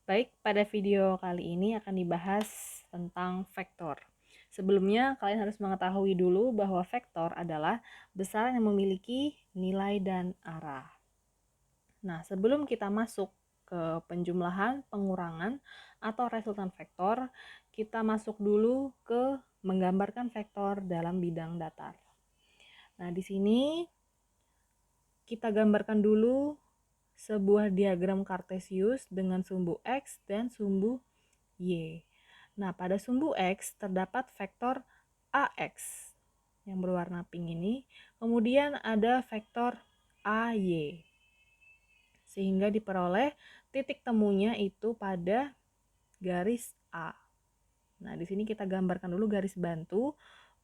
Baik, pada video kali ini akan dibahas tentang vektor. Sebelumnya, kalian harus mengetahui dulu bahwa vektor adalah besaran yang memiliki nilai dan arah. Nah, sebelum kita masuk ke penjumlahan, pengurangan, atau resultan vektor, kita masuk dulu ke menggambarkan vektor dalam bidang datar. Nah, di sini kita gambarkan dulu sebuah diagram kartesius dengan sumbu X dan sumbu Y. Nah, pada sumbu X terdapat vektor AX yang berwarna pink ini. Kemudian ada vektor AY. Sehingga diperoleh titik temunya itu pada garis A. Nah, di sini kita gambarkan dulu garis bantu.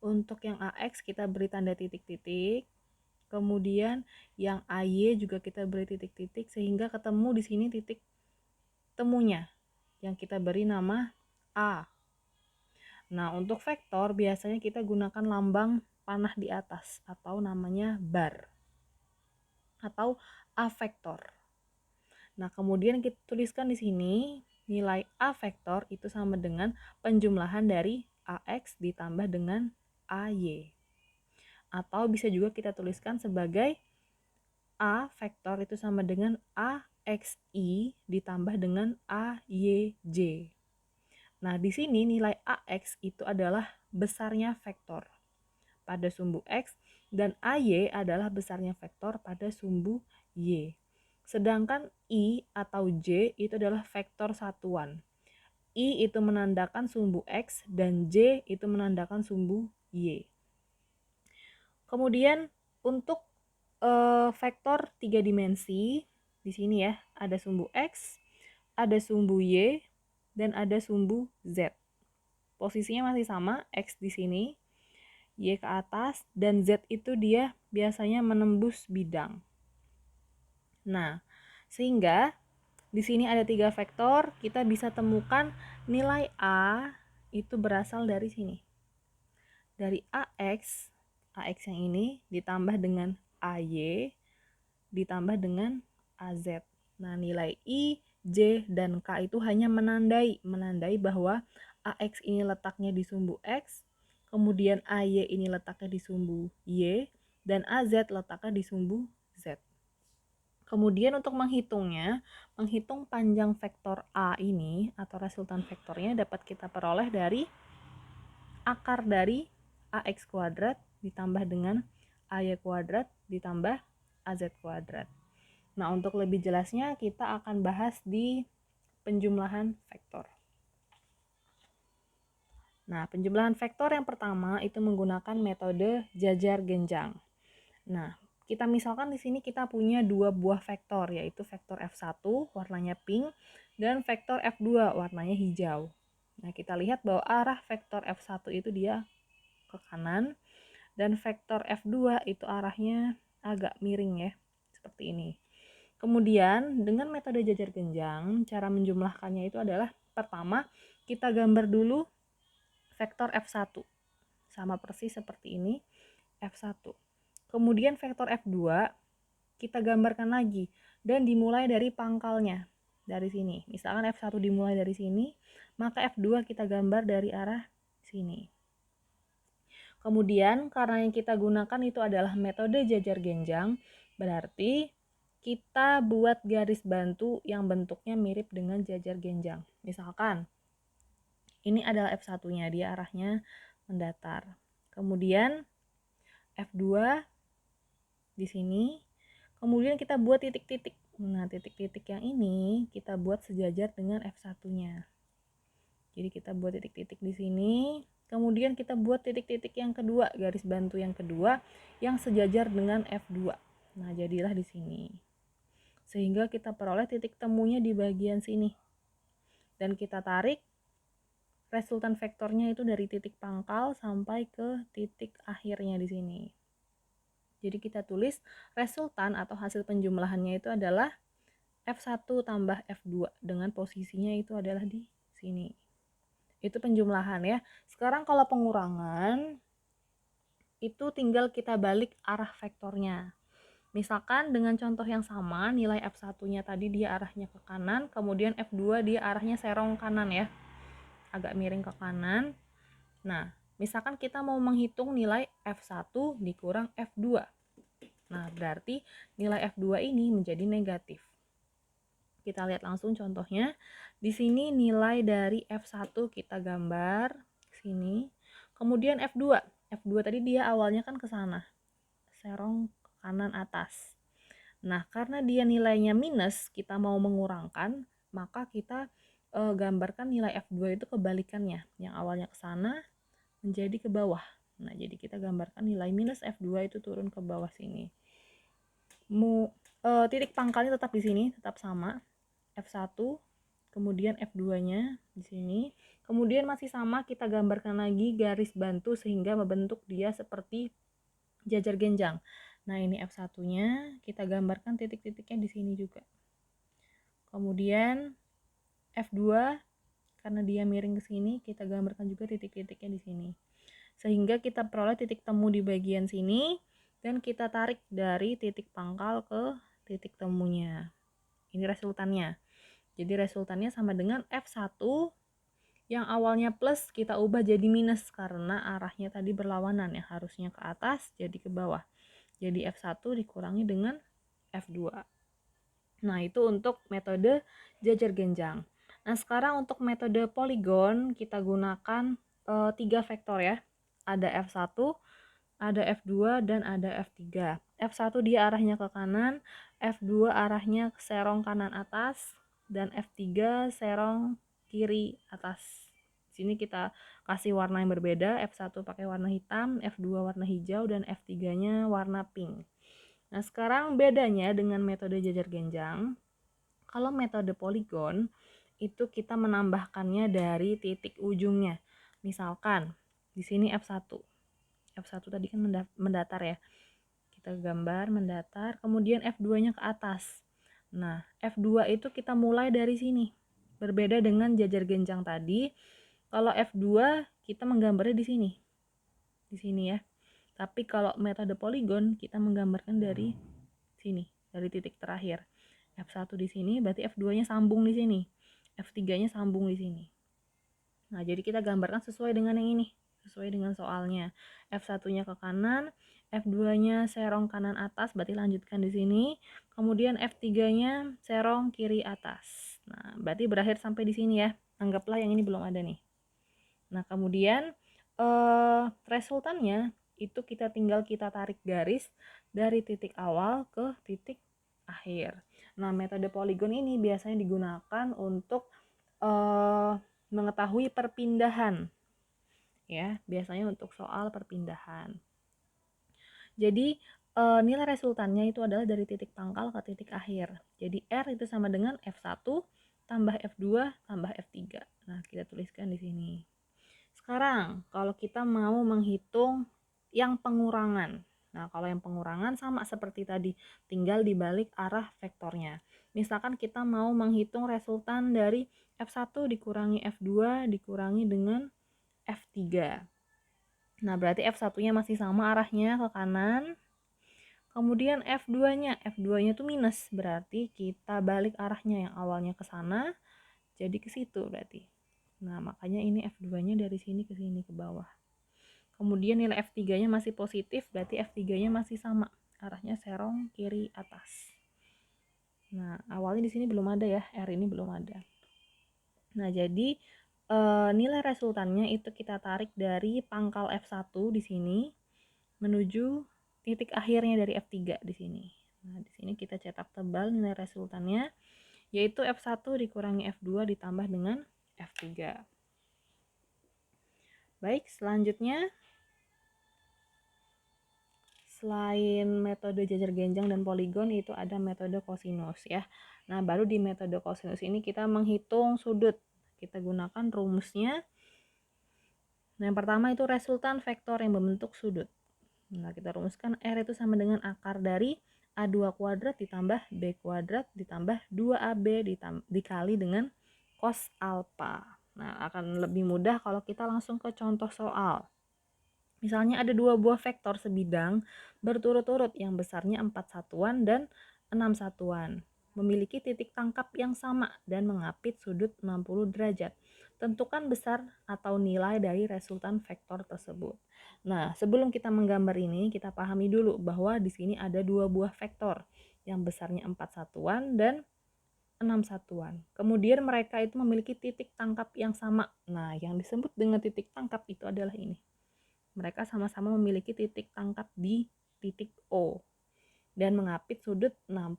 Untuk yang AX kita beri tanda titik-titik. Kemudian yang AY juga kita beri titik-titik sehingga ketemu di sini titik temunya yang kita beri nama A. Nah, untuk vektor biasanya kita gunakan lambang panah di atas atau namanya bar atau A vektor. Nah, kemudian kita tuliskan di sini nilai A vektor itu sama dengan penjumlahan dari AX ditambah dengan AY. Atau bisa juga kita tuliskan sebagai A vektor itu sama dengan AXI ditambah dengan AYJ. Nah, di sini nilai AX itu adalah besarnya vektor pada sumbu X dan AY adalah besarnya vektor pada sumbu Y. Sedangkan I atau J itu adalah vektor satuan. I itu menandakan sumbu X dan J itu menandakan sumbu Y. Kemudian untuk vektor 3 dimensi di sini ya, ada sumbu X, ada sumbu Y, dan ada sumbu Z. Posisinya masih sama, X di sini, Y ke atas, dan Z itu dia biasanya menembus bidang. Nah, sehingga di sini ada 3 vektor, kita bisa temukan nilai A itu berasal dari sini. Dari AX yang ini ditambah dengan AY, ditambah dengan AZ. Nah, nilai I, J, dan K itu hanya menandai bahwa AX ini letaknya di sumbu X, kemudian AY ini letaknya di sumbu Y, dan AZ letaknya di sumbu Z. Kemudian untuk menghitungnya, menghitung panjang vektor A ini atau resultan vektornya dapat kita peroleh dari akar dari AX kuadrat ditambah dengan AY kuadrat ditambah AZ kuadrat. Nah, untuk lebih jelasnya kita akan bahas di penjumlahan vektor. Nah, penjumlahan vektor yang pertama itu menggunakan metode jajar genjang. Nah, kita misalkan di sini kita punya dua buah vektor, yaitu vektor F1 warnanya pink dan vektor F2 warnanya hijau. Nah, kita lihat bahwa arah vektor F1 itu dia ke kanan dan vektor F2 itu arahnya agak miring ya, seperti ini. Kemudian dengan metode jajar genjang, cara menjumlahkannya itu adalah pertama kita gambar dulu vektor F1. Sama persis seperti ini, F1. Kemudian vektor F2 kita gambarkan lagi dan dimulai dari pangkalnya. Dari sini. Misalkan F1 dimulai dari sini, maka F2 kita gambar dari arah sini. Kemudian karena yang kita gunakan itu adalah metode jajar genjang, berarti kita buat garis bantu yang bentuknya mirip dengan jajar genjang. Misalkan ini adalah F1-nya, dia arahnya mendatar. Kemudian F2 di sini. Kemudian kita buat titik-titik. Nah, titik-titik yang ini kita buat sejajar dengan F1-nya. Jadi kita buat titik-titik di sini. Kemudian kita buat titik-titik yang kedua, garis bantu yang kedua yang sejajar dengan F2. Nah, jadilah di sini. Sehingga kita peroleh titik temunya di bagian sini. Dan kita tarik resultan vektornya itu dari titik pangkal sampai ke titik akhirnya di sini. Jadi kita tulis resultan atau hasil penjumlahannya itu adalah F1 tambah F2 dengan posisinya itu adalah di sini. Itu penjumlahan ya. Sekarang kalau pengurangan itu tinggal kita balik arah vektornya. Misalkan dengan contoh yang sama, nilai F1-nya tadi dia arahnya ke kanan, kemudian F2 dia arahnya serong kanan ya, agak miring ke kanan. Nah, misalkan kita mau menghitung nilai F1 dikurang F2. Nah, berarti nilai F2 ini menjadi negatif. Kita lihat langsung contohnya. Di sini nilai dari F1 kita gambar sini. Kemudian F2. F2 tadi dia awalnya kan ke sana. Serong ke kanan atas. Nah, karena dia nilainya minus, kita mau mengurangkan, maka kita gambarkan nilai F2 itu kebalikannya. Yang awalnya ke sana menjadi ke bawah. Nah, jadi kita gambarkan nilai minus F2 itu turun ke bawah sini. Titik pangkalnya tetap di sini, tetap sama. F1, kemudian F2-nya di sini. Kemudian masih sama, kita gambarkan lagi garis bantu sehingga membentuk dia seperti jajar genjang. Nah, ini F1-nya, kita gambarkan titik-titiknya di sini juga. Kemudian F2, karena dia miring ke sini, kita gambarkan juga titik-titiknya di sini. Sehingga kita peroleh titik temu di bagian sini, dan kita tarik dari titik pangkal ke titik temunya. Ini resultannya. Jadi resultannya sama dengan F1 yang awalnya plus kita ubah jadi minus karena arahnya tadi berlawanan ya, harusnya ke atas jadi ke bawah. Jadi F1 dikurangi dengan F2. Nah, itu untuk metode jajar genjang. Nah, sekarang untuk metode poligon kita gunakan 3 vektor ya. Ada F1, ada F2, dan ada F3. F1 dia arahnya ke kanan, F2 arahnya ke serong kanan atas, dan F3 serong kiri atas. Di sini kita kasih warna yang berbeda, F1 pakai warna hitam, F2 warna hijau, dan F3-nya warna pink. Nah, sekarang bedanya dengan metode jajar genjang. Kalau metode poligon, itu kita menambahkannya dari titik ujungnya. Misalkan, di sini F1. F1 tadi kan mendatar ya. Kita gambar mendatar, kemudian F2-nya ke atas. Nah, F2 itu kita mulai dari sini. Berbeda dengan jajar genjang tadi, kalau F2 kita menggambarnya di sini. Di sini ya. Tapi kalau metode poligon kita menggambarkan dari sini, dari titik terakhir. F1 di sini berarti F2-nya sambung di sini. F3-nya sambung di sini. Nah, jadi kita gambarkan sesuai dengan yang ini, sesuai dengan soalnya. F1-nya ke kanan, F2-nya serong kanan atas, berarti lanjutkan di sini. Kemudian F3-nya serong kiri atas. Nah, berarti berakhir sampai di sini ya. Anggaplah yang ini belum ada nih. Nah, kemudian resultannya itu kita tinggal kita tarik garis dari titik awal ke titik akhir. Nah, metode poligon ini biasanya digunakan untuk mengetahui perpindahan ya, biasanya untuk soal perpindahan. Jadi nilai resultannya itu adalah dari titik pangkal ke titik akhir. Jadi R itu sama dengan F1 tambah F2 tambah F3. Nah, kita tuliskan di sini. Sekarang, kalau kita mau menghitung yang pengurangan. Nah, kalau yang pengurangan sama seperti tadi, tinggal dibalik arah vektornya. Misalkan kita mau menghitung resultan dari F1 dikurangi F2 dikurangi dengan F3. Nah, berarti F1-nya masih sama arahnya ke kanan. Kemudian F2-nya, F2-nya itu minus, berarti kita balik arahnya yang awalnya ke sana jadi ke situ berarti. Nah, makanya ini F2-nya dari sini ke sini ke bawah. Kemudian nilai F3-nya masih positif, berarti F3-nya masih sama, arahnya serong kiri atas. Nah, awalnya di sini belum ada ya, R ini belum ada. Nah, jadi nilai resultannya itu kita tarik dari pangkal F1 di sini menuju titik akhirnya dari F3 di sini. Nah, di sini kita cetak tebal nilai resultannya, yaitu F1 dikurangi F2 ditambah dengan F3. Baik, selanjutnya selain metode jajar genjang dan poligon itu ada metode kosinus ya. Nah, baru di metode kosinus ini kita menghitung sudut. Kita gunakan rumusnya. Nah, yang pertama itu resultan vektor yang membentuk sudut. Nah, kita rumuskan R itu sama dengan akar dari A2 kuadrat ditambah B kuadrat ditambah 2AB dikali dengan cos alpha. Nah, akan lebih mudah kalau kita langsung ke contoh soal. Misalnya ada 2 buah vektor sebidang berturut-turut yang besarnya 4 satuan dan 6 satuan. Memiliki titik tangkap yang sama dan mengapit sudut 60 derajat. Tentukan besar atau nilai dari resultan vektor tersebut. Nah, sebelum kita menggambar ini, kita pahami dulu bahwa di sini ada 2 buah vektor yang besarnya 4 satuan dan 6 satuan. Kemudian mereka itu memiliki titik tangkap yang sama. Nah, yang disebut dengan titik tangkap itu adalah ini. Mereka sama-sama memiliki titik tangkap di titik O dan mengapit sudut 60.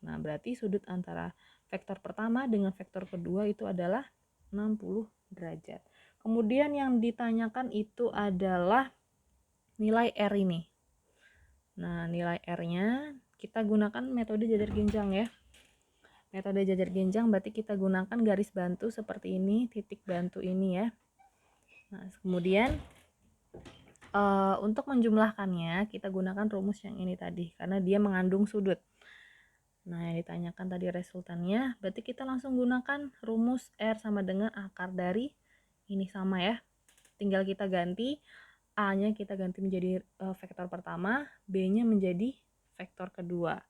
Nah, berarti sudut antara vektor pertama dengan vektor kedua itu adalah 60 derajat. Kemudian yang ditanyakan itu adalah nilai R ini. Nah, nilai R-nya kita gunakan metode jajar genjang ya. Metode jajar genjang berarti kita gunakan garis bantu seperti ini, titik bantu ini ya. Nah, kemudian untuk menjumlahkannya kita gunakan rumus yang ini tadi karena dia mengandung sudut. Nah, yang ditanyakan tadi resultannya, berarti kita langsung gunakan rumus R sama dengan akar dari ini sama ya. Tinggal kita ganti, A-nya kita ganti menjadi vektor pertama, B-nya menjadi vektor kedua.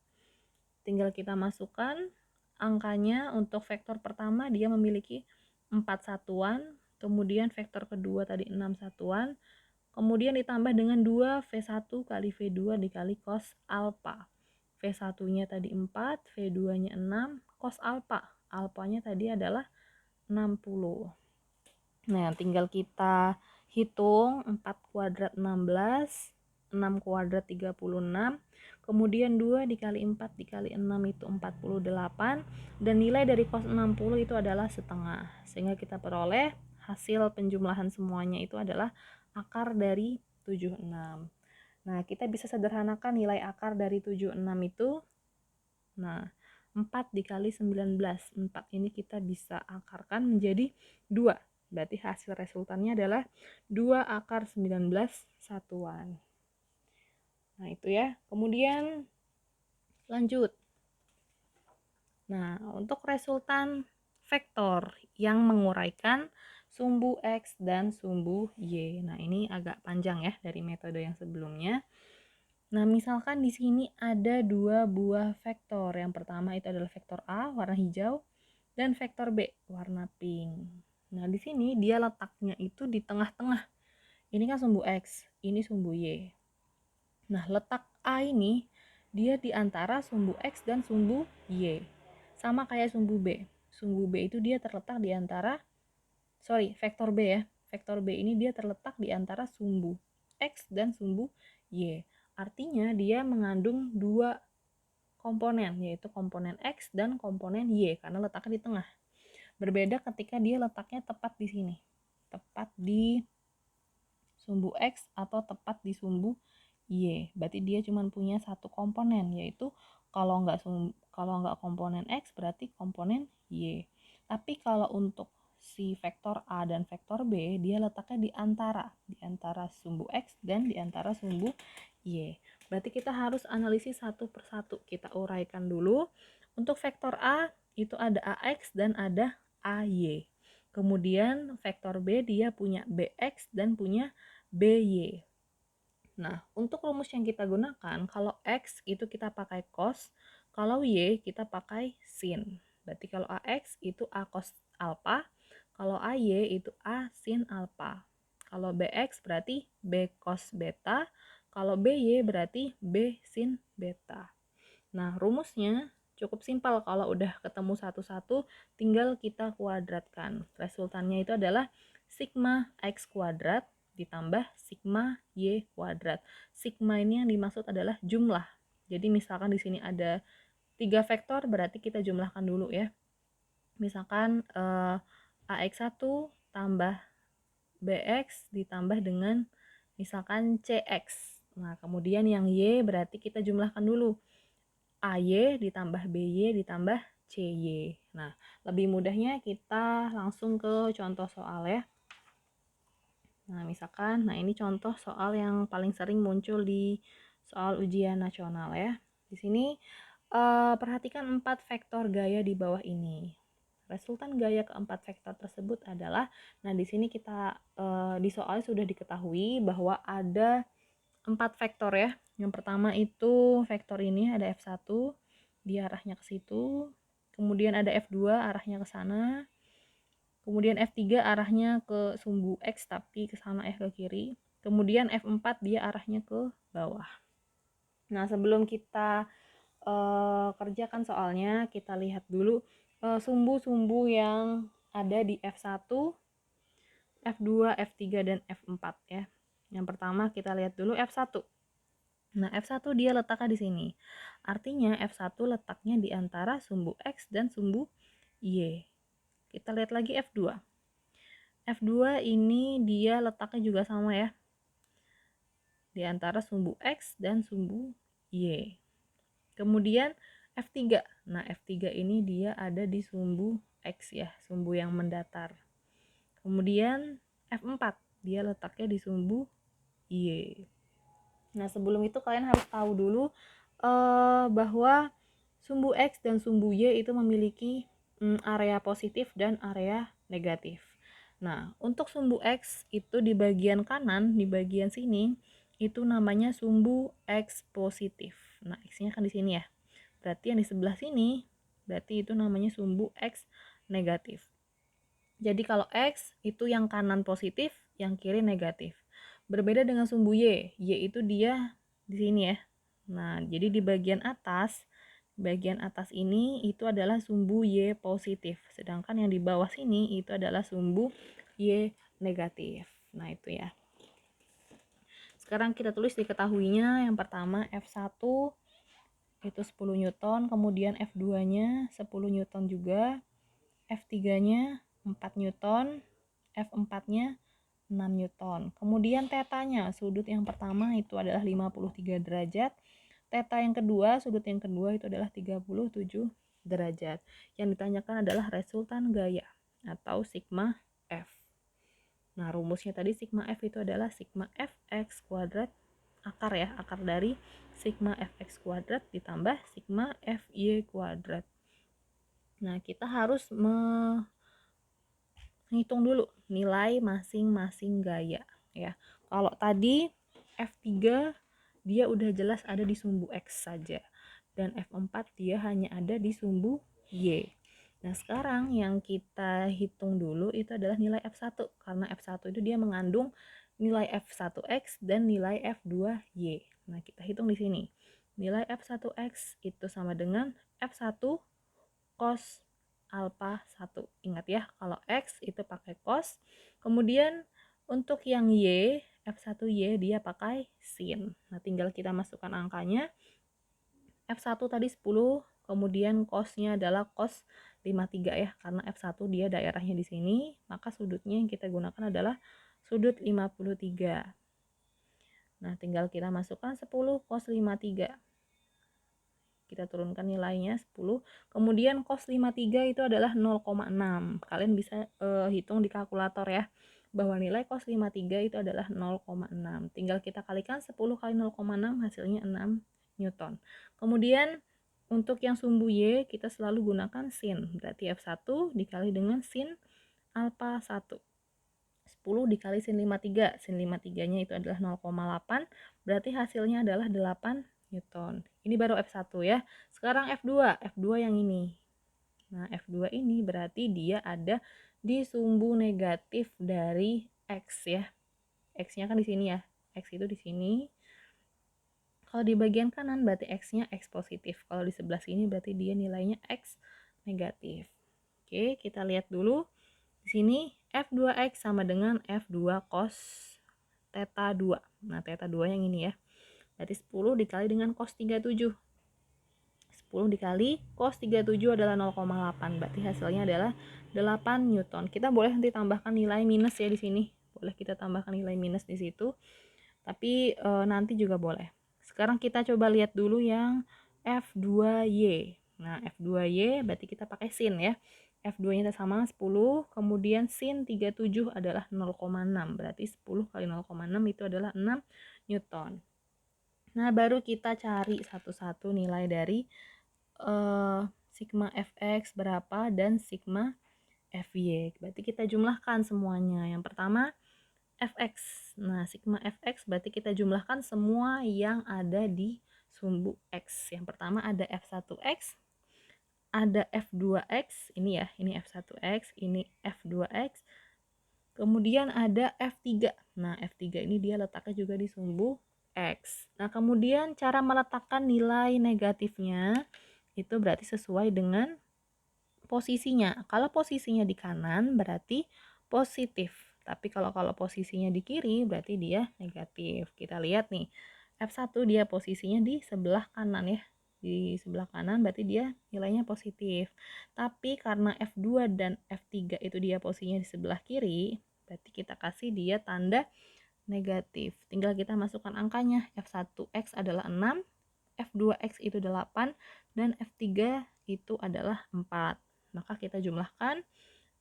Tinggal kita masukkan angkanya. Untuk vektor pertama dia memiliki 4 satuan, kemudian vektor kedua tadi 6 satuan, kemudian ditambah dengan 2 V1 kali V2 dikali cos alpha. V1-nya tadi 4, V2-nya 6, cos alpha. Alpanya tadi adalah 60. Nah, tinggal kita hitung 4 kuadrat 16, 6 kuadrat 36, kemudian 2 dikali 4 dikali 6 itu 48, dan nilai dari cos 60 itu adalah setengah. Sehingga kita peroleh hasil penjumlahan semuanya itu adalah akar dari 76. Nah, kita bisa sederhanakan nilai akar dari 76 itu. Nah, 4 dikali 19. 4 ini kita bisa akarkan menjadi 2. Berarti hasil resultannya adalah 2 akar 19 satuan. Nah, itu ya. Kemudian lanjut. Nah, untuk resultan vektor yang menguraikan sumbu X dan sumbu Y. Nah, ini agak panjang ya dari metode yang sebelumnya. Nah, misalkan di sini ada 2 buah vektor. Yang pertama itu adalah vektor A warna hijau dan vektor B warna pink. Nah, di sini dia letaknya itu di tengah-tengah. Ini kan sumbu X, ini sumbu Y. Nah, letak A ini dia di antara sumbu X dan sumbu Y. Sama kayak sumbu B. Sumbu B itu dia terletak di antara vektor B ya. Vektor B ini dia terletak di antara sumbu X dan sumbu Y. Artinya dia mengandung 2 komponen, yaitu komponen X dan komponen Y karena letaknya di tengah. Berbeda ketika dia letaknya tepat di sini. Tepat di sumbu X atau tepat di sumbu Y. Berarti dia cuma punya satu komponen, yaitu kalau nggak komponen X berarti komponen Y. Tapi kalau untuk si vektor A dan vektor B, dia letaknya di antara sumbu X dan di antara sumbu Y. Berarti kita harus analisis satu persatu. Kita uraikan dulu. Untuk vektor A itu ada AX dan ada AY. Kemudian vektor B dia punya BX dan punya BY. Nah, untuk rumus yang kita gunakan, kalau X itu kita pakai cos, kalau Y kita pakai sin. Berarti kalau AX itu A cos alpha, kalau AY itu A sin alpha. Kalau BX berarti B cos beta, kalau BY berarti B sin beta. Nah, rumusnya cukup simpel. Kalau udah ketemu satu-satu, tinggal kita kuadratkan. Resultannya itu adalah sigma X kuadrat ditambah sigma Y kuadrat. Sigma ini yang dimaksud adalah jumlah. Jadi misalkan di sini ada 3 vektor, berarti kita jumlahkan dulu ya. Misalkan AX1 tambah BX ditambah dengan misalkan CX. Nah, kemudian yang Y berarti kita jumlahkan dulu. AY ditambah BY ditambah CY. Nah, lebih mudahnya kita langsung ke contoh soal ya. Nah, misalkan, ini contoh soal yang paling sering muncul di soal ujian nasional ya. Di sini perhatikan 4 vektor gaya di bawah ini. resultan gaya keempat vektor tersebut adalah, nah di sini kita di soal sudah diketahui bahwa ada 4 vektor ya. Yang pertama itu vektor ini ada F1, dia arahnya ke situ. Kemudian ada F2 arahnya ke sana. Kemudian F3 arahnya ke sumbu X tapi ke sana ke kiri. Kemudian F4 dia arahnya ke bawah. Nah, sebelum kita kerjakan soalnya, kita lihat dulu sumbu-sumbu yang ada di F1, F2, F3, dan F4 ya. Yang pertama kita lihat dulu F1. Nah, F1 dia letaknya di sini. Artinya F1 letaknya di antara sumbu X dan sumbu Y. Kita lihat lagi F2. F2 ini dia letaknya juga sama ya. Di antara sumbu X dan sumbu Y. Kemudian F3. Nah, F3 ini dia ada di sumbu X ya, sumbu yang mendatar. Kemudian F4, dia letaknya di sumbu Y. Nah, sebelum itu kalian harus tahu dulu bahwa sumbu X dan sumbu Y itu memiliki area positif dan area negatif. Nah, untuk sumbu X itu di bagian kanan, di bagian sini, itu namanya sumbu X positif. Nah, X-nya kan di sini ya. Berarti yang di sebelah sini, berarti itu namanya sumbu X negatif. Jadi kalau X itu yang kanan positif, yang kiri negatif. Berbeda dengan sumbu Y. Y itu dia di sini ya. Nah, jadi di bagian atas ini itu adalah sumbu Y positif. Sedangkan yang di bawah sini itu adalah sumbu Y negatif. Nah, itu ya. Sekarang kita tulis diketahuinya. Yang pertama F1 itu 10 Newton, kemudian F2-nya 10 Newton juga, F3-nya 4 Newton, F4-nya 6 Newton. Kemudian tetanya, sudut yang pertama itu adalah 53 derajat. Teta yang kedua, sudut yang kedua itu adalah 37 derajat. Yang ditanyakan adalah resultan gaya atau sigma F. Nah, rumusnya tadi sigma F itu adalah sigma Fx kuadrat akar ya, akar dari sigma Fx kuadrat ditambah sigma Fy kuadrat. Nah, kita harus menghitung dulu nilai masing-masing gaya ya. Kalau tadi F3 dia udah jelas ada di sumbu X saja, dan F4 dia hanya ada di sumbu Y. Nah, sekarang yang kita hitung dulu itu adalah nilai F1, karena F1 itu dia mengandung nilai F1X dan nilai F2Y. Nah, kita hitung di sini. Nilai F1X itu sama dengan F1 cos alpha 1. Ingat ya, kalau X itu pakai cos. Kemudian untuk yang Y, F1Y dia pakai sin. Nah, tinggal kita masukkan angkanya. F1 tadi 10, kemudian cosnya adalah cos 53 ya, karena F1 dia daerahnya di sini, maka sudutnya yang kita gunakan adalah sudut 53. Nah, tinggal kita masukkan 10 cos 53. Kita turunkan nilainya 10. Kemudian cos 53 itu adalah 0,6. Kalian bisa hitung di kalkulator ya, bahwa nilai cos 53 itu adalah 0,6. Tinggal kita kalikan 10 kali 0,6 hasilnya 6 Newton. Kemudian untuk yang sumbu Y kita selalu gunakan sin. Berarti F1 dikali dengan sin alpha 1. 10 dikali sin 53. Sin 53-nya itu adalah 0,8. Berarti hasilnya adalah 8 Newton. Ini baru F1 ya. Sekarang F2. F2 yang ini. Nah, F2 ini berarti dia ada di sumbu negatif dari X ya. X-nya kan di sini ya. X itu di sini. Kalau di bagian kanan berarti X-nya X positif. Kalau di sebelah sini berarti dia nilainya X negatif. Oke, kita lihat dulu. Di sini F2X sama dengan F2 cos theta 2. Nah, theta 2 yang ini ya. Berarti 10 dikali dengan cos 37. 10 dikali cos 37 adalah 0,8. Berarti hasilnya adalah 8 Newton. Kita boleh nanti tambahkan nilai minus ya di sini. Boleh kita tambahkan nilai minus di situ. Tapi nanti juga boleh. Sekarang kita coba lihat dulu yang F2Y. Nah, F2Y berarti kita pakai sin ya. F2-nya sama 10, kemudian sin 37 adalah 0,6. Berarti 10 kali 0,6 itu adalah 6 Newton. Nah, baru kita cari satu-satu nilai dari sigma Fx berapa dan sigma Fy. Berarti kita jumlahkan semuanya. Yang pertama Fx. Nah, sigma Fx berarti kita jumlahkan semua yang ada di sumbu X. Yang pertama ada F1X, ada F2X, ini ya, ini F1X, ini F2X. Kemudian ada F3. Nah, F3 ini dia letaknya juga di sumbu X. Nah, kemudian cara meletakkan nilai negatifnya itu berarti sesuai dengan posisinya. Kalau posisinya di kanan berarti positif. Tapi kalau posisinya di kiri berarti dia negatif. Kita lihat nih. F1 dia posisinya di sebelah kanan ya. Di sebelah kanan berarti dia nilainya positif. Tapi karena F2 dan F3 itu dia posisinya di sebelah kiri, berarti kita kasih dia tanda negatif. Tinggal kita masukkan angkanya. F1X adalah 6, F2X itu 8, dan F3 itu adalah 4. Maka kita jumlahkan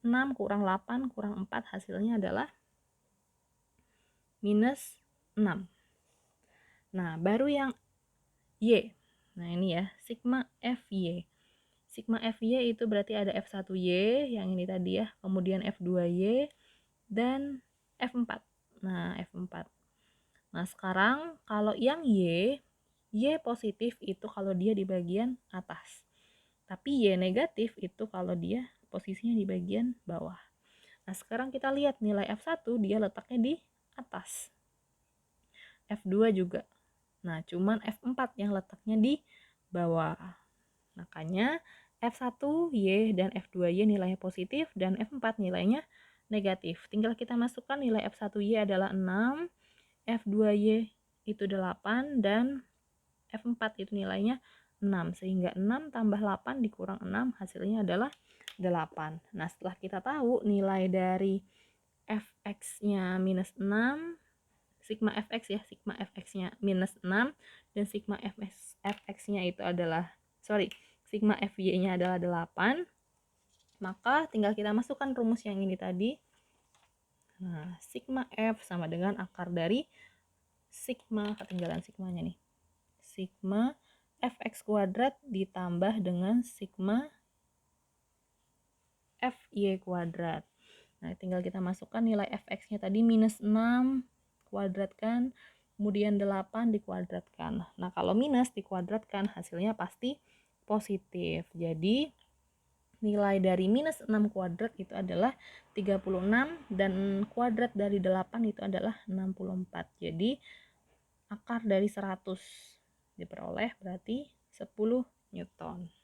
6 kurang 8 kurang 4 hasilnya adalah minus 6. Nah, baru yang Y. Nah, ini ya, sigma Fy. Sigma Fy itu berarti ada F1Y, yang ini tadi ya, kemudian F2Y, dan F4. Nah, F4. Nah, sekarang kalau yang Y positif itu kalau dia di bagian atas. Tapi Y negatif itu kalau dia posisinya di bagian bawah. Nah, sekarang kita lihat nilai F1 dia letaknya di atas. F2 juga. Nah, cuman F4 yang letaknya di bawah. Makanya F1Y dan F2Y nilainya positif dan F4 nilainya negatif. Tinggal kita masukkan nilai F1Y adalah 6, F2Y itu 8, dan F4 itu nilainya 6. Sehingga 6 tambah 8 dikurang 6 hasilnya adalah 8. Nah, setelah kita tahu nilai dari Fx-nya minus 6, sigma Fx ya, sigma Fx-nya minus 6, dan sigma Fx-nya itu adalah, sigma Fy-nya adalah 8, maka tinggal kita masukkan rumus yang ini tadi. Nah, sigma F sama dengan akar dari sigma, ketinggalan sigmanya nih, sigma Fx kuadrat ditambah dengan sigma Fy kuadrat. Nah, tinggal kita masukkan nilai Fx-nya tadi minus 6 kuadratkan, kemudian 8 dikuadratkan. Nah, kalau minus dikuadratkan hasilnya pasti positif. Jadi, nilai dari minus 6 kuadrat itu adalah 36, dan kuadrat dari 8 itu adalah 64. Jadi, akar dari 100 diperoleh berarti 10 Newton.